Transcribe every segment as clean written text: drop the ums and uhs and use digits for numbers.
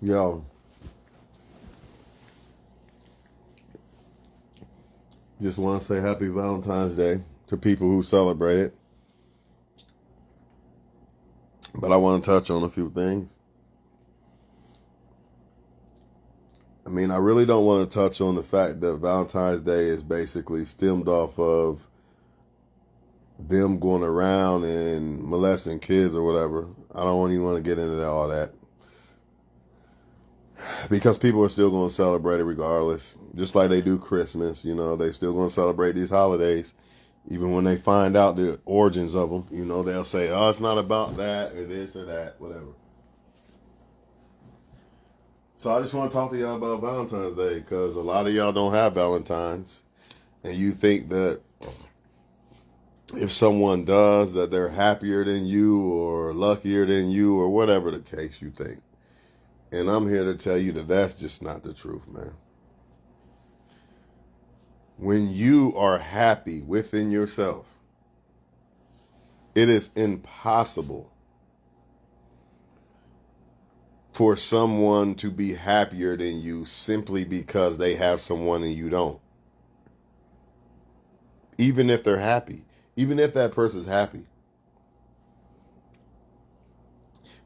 Yo, just want to say happy Valentine's Day to people who celebrate it. But I want to touch on a few things. I really don't want to touch on the fact that Valentine's Day is basically stemmed off of them going around and molesting kids or whatever. I don't even want to get into all that. Because people are still going to celebrate it regardless. Just like they do Christmas, they still going to celebrate these holidays. Even when they find out the origins of them, they'll say, oh, it's not about that or this or that, whatever. So I just want to talk to y'all about Valentine's Day because a lot of y'all don't have Valentine's. And you think that if someone does, that they're happier than you or luckier than you or whatever the case you think. And I'm here to tell you that that's just not the truth, man. When you are happy within yourself, it is impossible for someone to be happier than you simply because they have someone and you don't. Even if they're happy, even if that person's happy.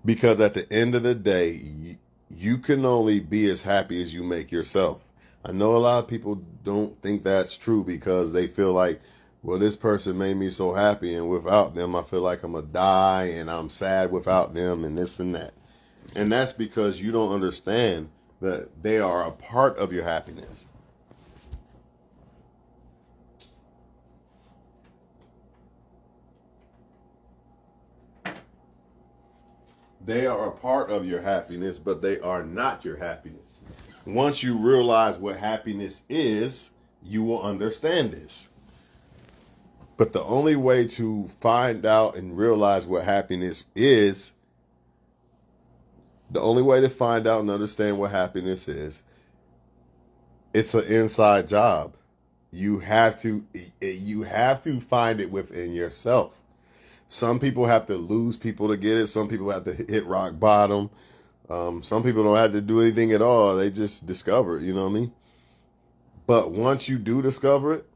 Because at the end of the day, you can only be as happy as you make yourself. I know a lot of people don't think that's true because they feel like, well, this person made me so happy and without them, I feel like I'm going to die and I'm sad without them and this and that. And that's because you don't understand that they are a part of your happiness. They are a part of your happiness, but they are not your happiness. Once you realize what happiness is, you will understand this. But the only way to find out and realize what happiness is, the only way to find out and understand what happiness is, it's an inside job. You have to find it within yourself. Some people have to lose people to get it. Some people have to hit rock bottom. Some people don't have to do anything at all. They just discover it, you know what I mean? But once you do discover it,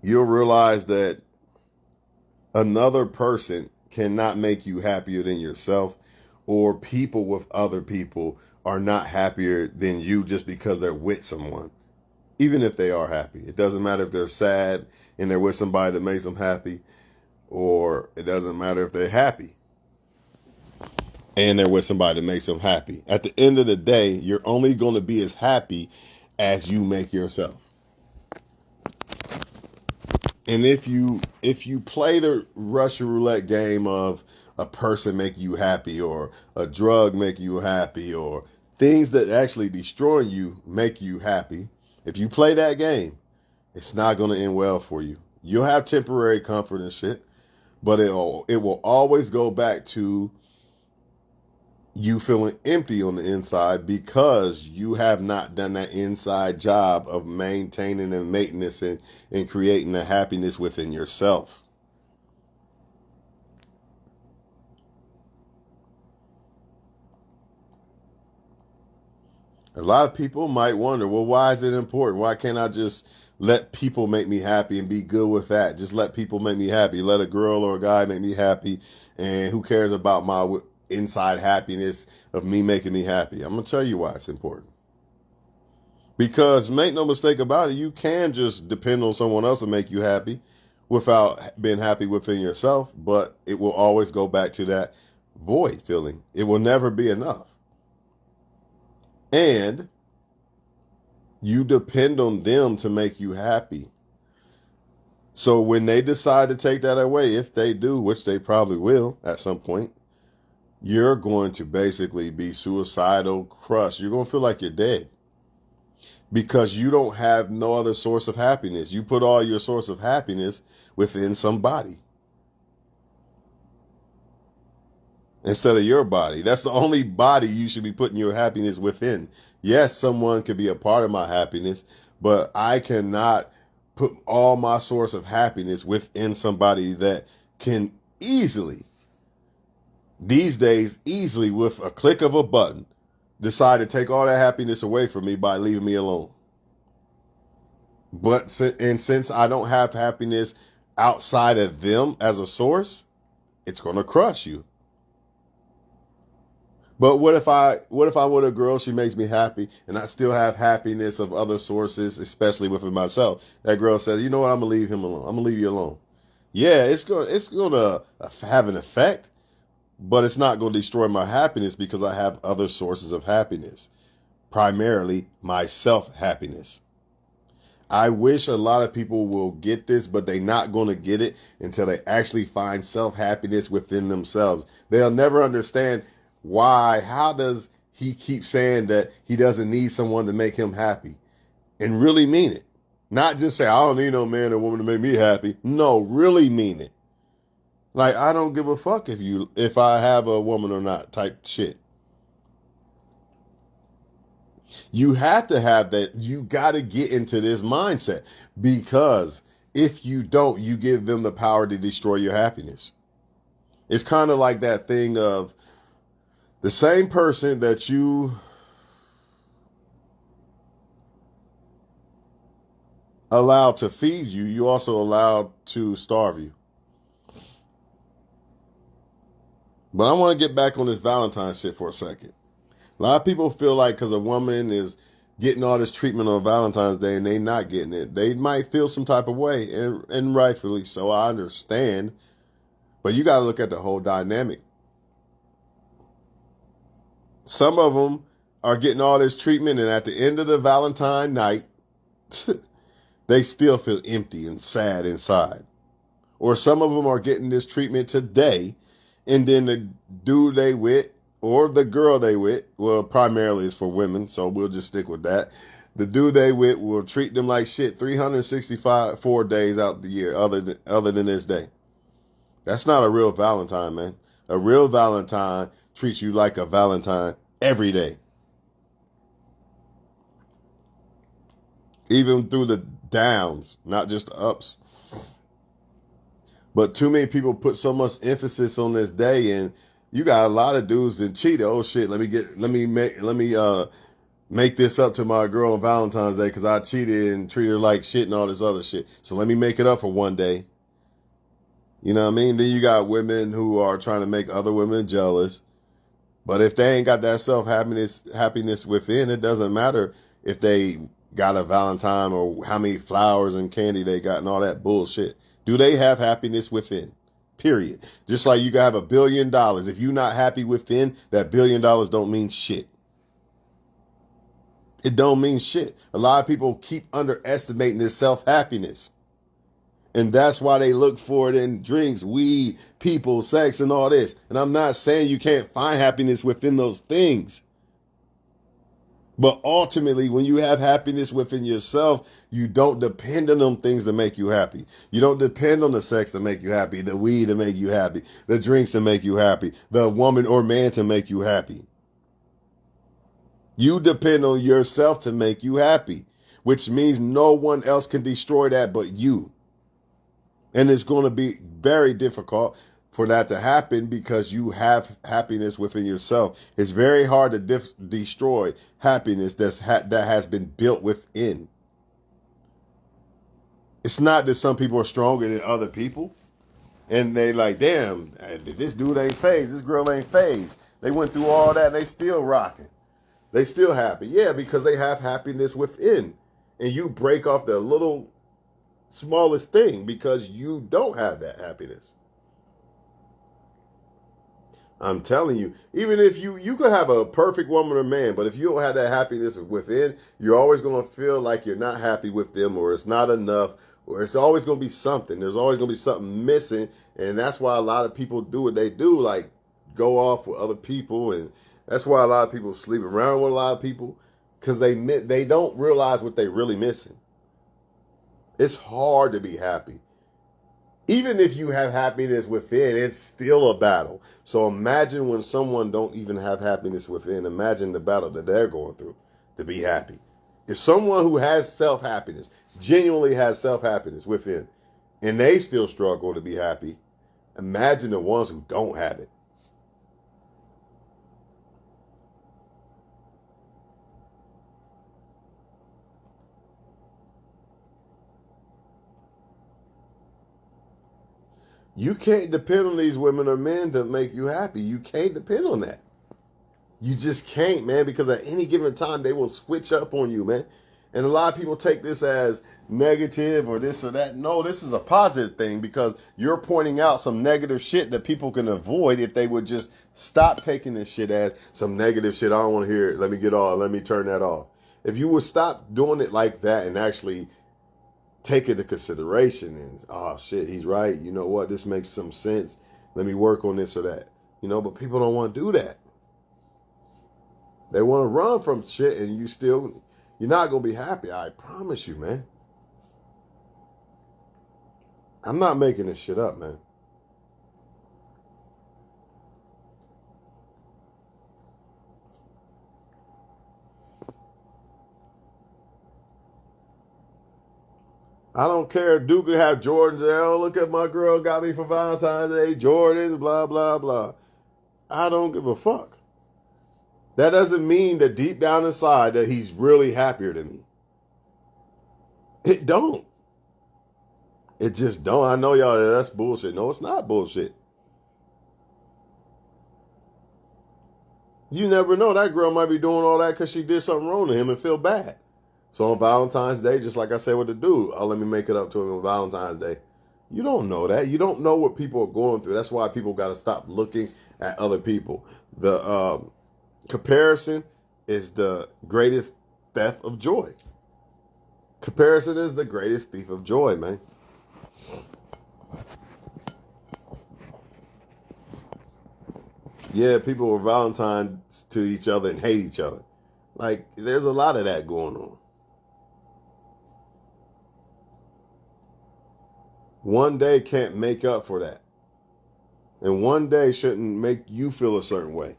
you'll realize that another person cannot make you happier than yourself, or people with other people are not happier than you just because they're with someone. Even if they are happy. It doesn't matter if they're sad and they're with somebody that makes them happy, or it doesn't matter if they're happy and they're with somebody that makes them happy. At the end of the day, you're only going to be as happy as you make yourself. And if you play the Russian roulette game of a person making you happy or a drug making you happy or things that actually destroy you make you happy, if you play that game, it's not going to end well for you. You'll have temporary comfort and shit, but it will always go back to you feeling empty on the inside because you have not done that inside job of maintaining and maintenance and creating the happiness within yourself. A lot of people might wonder, well, why is it important? Why can't I just let people make me happy and be good with that? Just let people make me happy. Let a girl or a guy make me happy. And who cares about my inside happiness of me making me happy? I'm going to tell you why it's important. Because make no mistake about it, you can just depend on someone else to make you happy without being happy within yourself. But it will always go back to that void feeling. It will never be enough. And you depend on them to make you happy. So when they decide to take that away, if they do, which they probably will at some point, you're going to basically be suicidal, crushed. You're going to feel like you're dead because you don't have no other source of happiness. You put all your source of happiness within somebody instead of your body. That's the only body you should be putting your happiness within. Yes, someone could be a part of my happiness, but I cannot put all my source of happiness within somebody that can easily these days easily with a click of a button decide to take all that happiness away from me by leaving me alone. But since I don't have happiness outside of them as a source, it's going to crush you. But what if I'm with a girl, she makes me happy, and I still have happiness of other sources, especially within myself. That girl says, you know what, I'm gonna leave him alone. I'm gonna leave you alone. Yeah, it's gonna have an effect, but it's not gonna destroy my happiness because I have other sources of happiness, primarily my self happiness. I wish a lot of people will get this, but they're not going to get it until they actually find self happiness within themselves. They'll never understand why. How does he keep saying that he doesn't need someone to make him happy and really mean it? Not just say, I don't need no man or woman to make me happy. No, really mean it. Like, I don't give a fuck if I have a woman or not type shit. You have to have that. You got to get into this mindset because if you don't, you give them the power to destroy your happiness. It's kind of like that thing of the same person that you allow to feed you, you also allow to starve you. But I want to get back on this Valentine's shit for a second. A lot of people feel like because a woman is getting all this treatment on Valentine's Day and they not getting it, they might feel some type of way, and rightfully so. I understand. But you got to look at the whole dynamic. Some of them are getting all this treatment, and at the end of the Valentine night, they still feel empty and sad inside. Or some of them are getting this treatment today, and then the dude they with or the girl they with, well, primarily it's for women, so we'll just stick with that. The dude they with will treat them like shit 365 days out the year, other than this day. That's not a real Valentine, man. A real Valentine treats you like a Valentine every day. Even through the downs, not just the ups. But too many people put so much emphasis on this day, and you got a lot of dudes that cheat. Oh shit, let me make this up to my girl on Valentine's Day because I cheated and treated her like shit and all this other shit. So let me make it up for one day. You know what I mean? Then you got women who are trying to make other women jealous. But if they ain't got that happiness within, it doesn't matter if they got a Valentine or how many flowers and candy they got and all that bullshit. Do they have happiness within? Period. Just like you can have $1 billion. If you're not happy within, that $1 billion don't mean shit. It don't mean shit. A lot of people keep underestimating this self-happiness. And that's why they look for it in drinks, weed, people, sex, and all this. And I'm not saying you can't find happiness within those things. But ultimately, when you have happiness within yourself, you don't depend on them things to make you happy. You don't depend on the sex to make you happy, the weed to make you happy, the drinks to make you happy, the woman or man to make you happy. You depend on yourself to make you happy, which means no one else can destroy that but you. And it's going to be very difficult for that to happen because you have happiness within yourself. It's very hard to destroy happiness that has been built within. It's not that some people are stronger than other people. And they like, damn, this dude ain't phased. This girl ain't phased. They went through all that. They still rocking. They still happy. Yeah, because they have happiness within. And you break off the little smallest thing because you don't have that happiness. I'm telling you, even if you could have a perfect woman or man, but if you don't have that happiness within, you're always going to feel like you're not happy with them, or it's not enough, or it's always going to be something. There's always going to be something missing, and that's why a lot of people do what they do, like go off with other people, and that's why a lot of people sleep around with a lot of people, because they don't realize what they're really missing. It's hard to be happy. Even if you have happiness within, it's still a battle. So imagine when someone don't even have happiness within. Imagine the battle that they're going through to be happy. If someone who has self-happiness, genuinely has self-happiness within, and they still struggle to be happy, imagine the ones who don't have it. You can't depend on these women or men to make you happy. You can't depend on that. You just can't, man, because at any given time they will switch up on you, man. And a lot of people take this as negative or this or that. No, this is a positive thing because you're pointing out some negative shit that people can avoid if they would just stop taking this shit as some negative shit. I don't want to hear it. Let me get off. Let me turn that off. If you would stop doing it like that and actually take it into consideration and, oh shit, he's right. You know what? This makes some sense. Let me work on this or that. You know, but people don't want to do that. They want to run from shit and you're not going to be happy. I promise you, man. I'm not making this shit up, man. I don't care. Duke could have Jordans. Oh, look at my girl got me for Valentine's Day. Jordans, blah, blah, blah. I don't give a fuck. That doesn't mean that deep down inside that he's really happier than me. It don't. It just don't. I know y'all, that's bullshit. No, it's not bullshit. You never know. That girl might be doing all that because she did something wrong to him and feel bad. So on Valentine's Day, just like I said with the dude, let me make it up to him on Valentine's Day. You don't know that. You don't know what people are going through. That's why people got to stop looking at other people. The comparison is the greatest theft of joy. Comparison is the greatest thief of joy, man. Yeah, people were Valentine's to each other and hate each other. Like, there's a lot of that going on. One day can't make up for that. And one day shouldn't make you feel a certain way.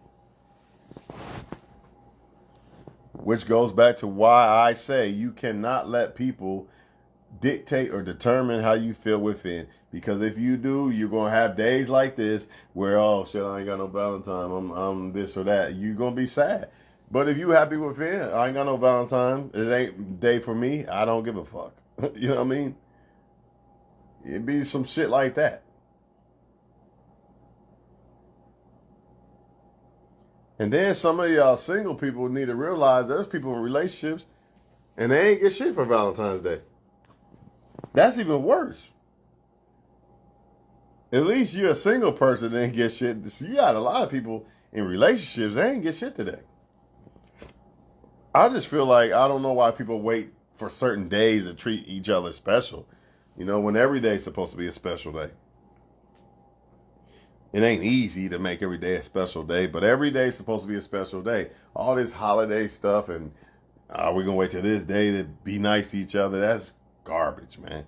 Which goes back to why I say you cannot let people dictate or determine how you feel within. Because if you do, you're going to have days like this where, oh, shit, I ain't got no Valentine. I'm this or that. You're going to be sad. But if you happy within, I ain't got no Valentine. It ain't day for me. I don't give a fuck. You know what I mean? It'd be some shit like that. And then some of y'all single people need to realize there's people in relationships and they ain't get shit for Valentine's Day. That's even worse. At least you're a single person that ain't get shit. So you got a lot of people in relationships, they ain't get shit today. I just feel like I don't know why people wait for certain days to treat each other special. You know, when every day is supposed to be a special day. It ain't easy to make every day a special day, but every day is supposed to be a special day. All this holiday stuff and we're going to wait till this day to be nice to each other. That's garbage, man.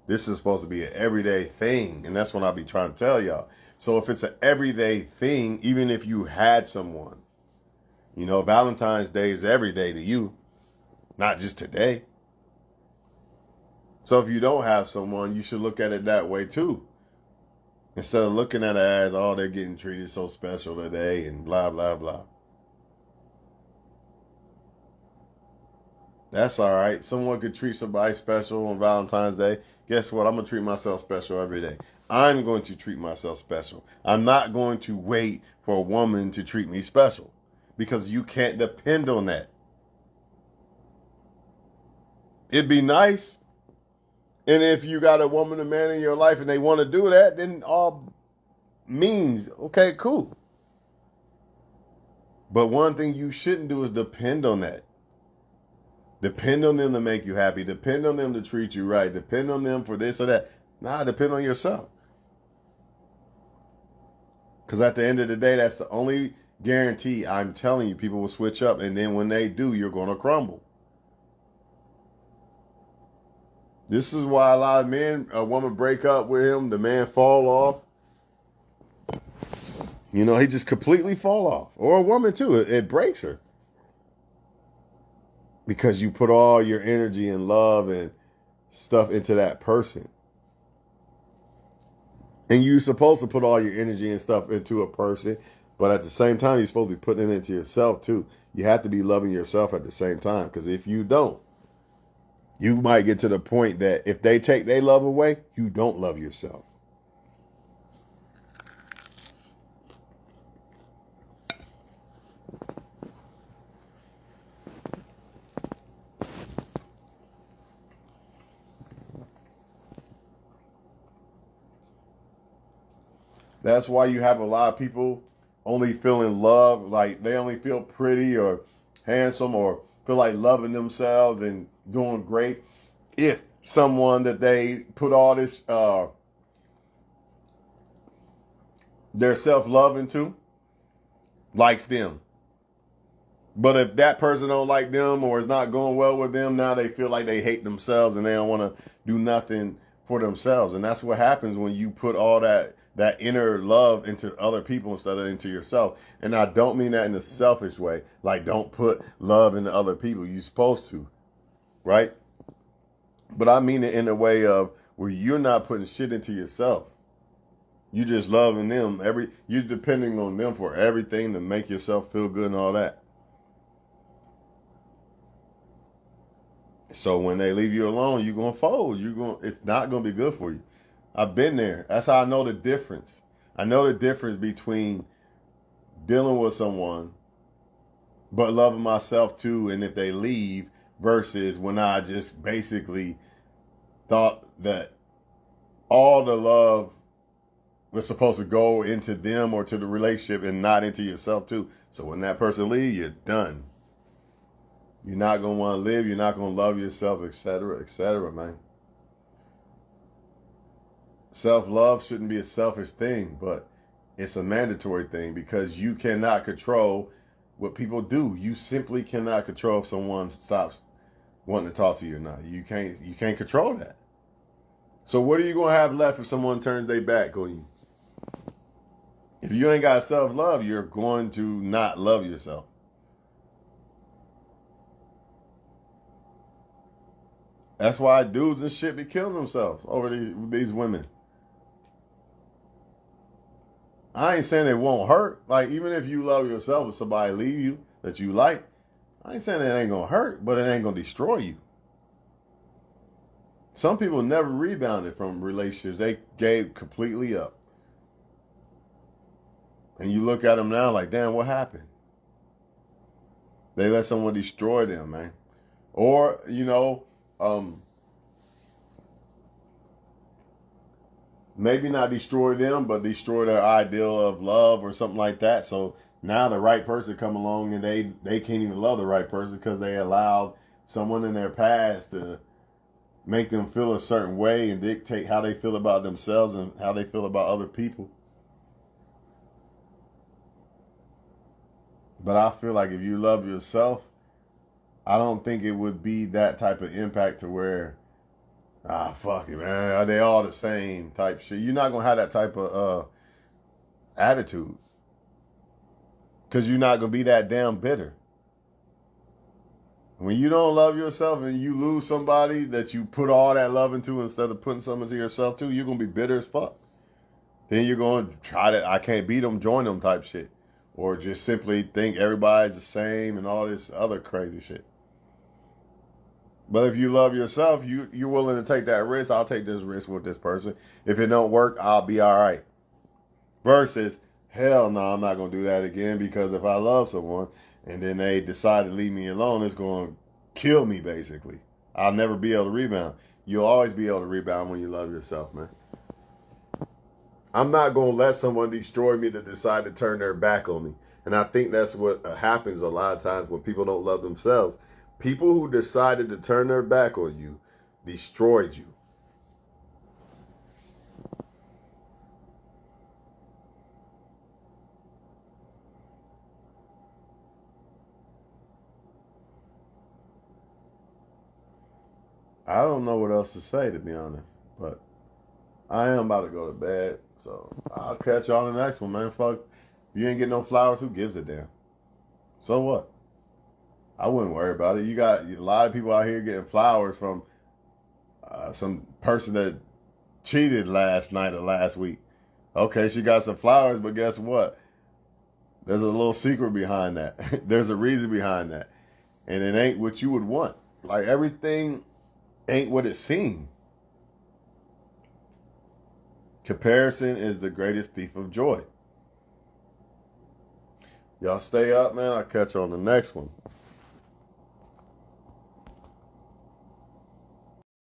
This is supposed to be an everyday thing, and that's what I'll be trying to tell y'all. So if it's an everyday thing, even if you had someone, you know, Valentine's Day is every day to you, not just today. So if you don't have someone, you should look at it that way too. Instead of looking at it as, oh, they're getting treated so special today and blah, blah, blah. That's all right. Someone could treat somebody special on Valentine's Day. Guess what? I'm going to treat myself special every day. I'm going to treat myself special. I'm not going to wait for a woman to treat me special because you can't depend on that. It'd be nice. And if you got a woman or man in your life and they want to do that, then all means, okay, cool. But one thing you shouldn't do is depend on that. Depend on them to make you happy. Depend on them to treat you right. Depend on them for this or that. Nah, depend on yourself. Because at the end of the day, that's the only guarantee. I'm telling you, people will switch up. And then when they do, you're going to crumble. This is why a lot of men, a woman break up with him, the man fall off. You know, he just completely fall off. Or a woman too, it breaks her. Because you put all your energy and love and stuff into that person. And you're supposed to put all your energy and stuff into a person, but at the same time, you're supposed to be putting it into yourself too. You have to be loving yourself at the same time, because if you don't, you might get to the point that if they take their love away, you don't love yourself. That's why you have a lot of people only feeling love, like they only feel pretty or handsome or feel like loving themselves and doing great if someone that they put all this their self-love into likes them. But if that person don't like them or is not going well with them, now they feel like they hate themselves and they don't want to do nothing for themselves. And that's what happens when you put all that inner love into other people instead of into yourself. And I don't mean that in a selfish way. Like, don't put love into other people. You're supposed to, right? But I mean it in a way of where you're not putting shit into yourself. You just loving them. You're depending on them for everything to make yourself feel good and all that. So when they leave you alone, you're gonna fold. It's not gonna be good for you. I've been there. That's how I know the difference. I know the difference between dealing with someone but loving myself too, and if they leave, versus when I just basically thought that all the love was supposed to go into them or to the relationship and not into yourself too. So when that person leaves, you're done. You're not going to want to live. You're not going to love yourself, etc., man. Self-love shouldn't be a selfish thing, but it's a mandatory thing because you cannot control what people do. You simply cannot control if someone stops wanting to talk to you or not. You can't control that. So what are you going to have left if someone turns their back on you? If you ain't got self-love, you're going to not love yourself. That's why dudes and shit be killing themselves over these women. I ain't saying it won't hurt. Like, even if you love yourself and somebody leave you that you like, I ain't saying it ain't gonna hurt, but it ain't gonna destroy you. Some people never rebounded from relationships. They gave completely up. And you look at them now like, damn, what happened? They let someone destroy them, man. Or, maybe not destroy them, but destroy their ideal of love or something like that. So now the right person come along and they can't even love the right person because they allowed someone in their past to make them feel a certain way and dictate how they feel about themselves and how they feel about other people. But I feel like if you love yourself, I don't think it would be that type of impact to where, fuck it, man, are they all the same type shit? You're not going to have that type of attitude because you're not going to be that damn bitter. When you don't love yourself and you lose somebody that you put all that love into instead of putting something into yourself too, you're going to be bitter as fuck. Then you're going to try to, I can't beat them, join them type shit. Or just simply think everybody's the same and all this other crazy shit. But if you love yourself, you're willing to take that risk. I'll take this risk with this person. If it don't work, I'll be all right. Versus, hell no, I'm not going to do that again because if I love someone and then they decide to leave me alone, it's going to kill me basically. I'll never be able to rebound. You'll always be able to rebound when you love yourself, man. I'm not going to let someone destroy me to decide to turn their back on me. And I think that's what happens a lot of times when people don't love themselves. People who decided to turn their back on you destroyed you. I don't know what else to say, to be honest. But I am about to go to bed. So I'll catch y'all on the next one, man. Fuck. If you ain't getting no flowers, who gives a damn? So what? I wouldn't worry about it. You got a lot of people out here getting flowers from some person that cheated last night or last week. Okay, she got some flowers, but guess what? There's a little secret behind that. There's a reason behind that. And it ain't what you would want. Like, everything ain't what it seems. Comparison is the greatest thief of joy. Y'all stay up, man. I'll catch you on the next one.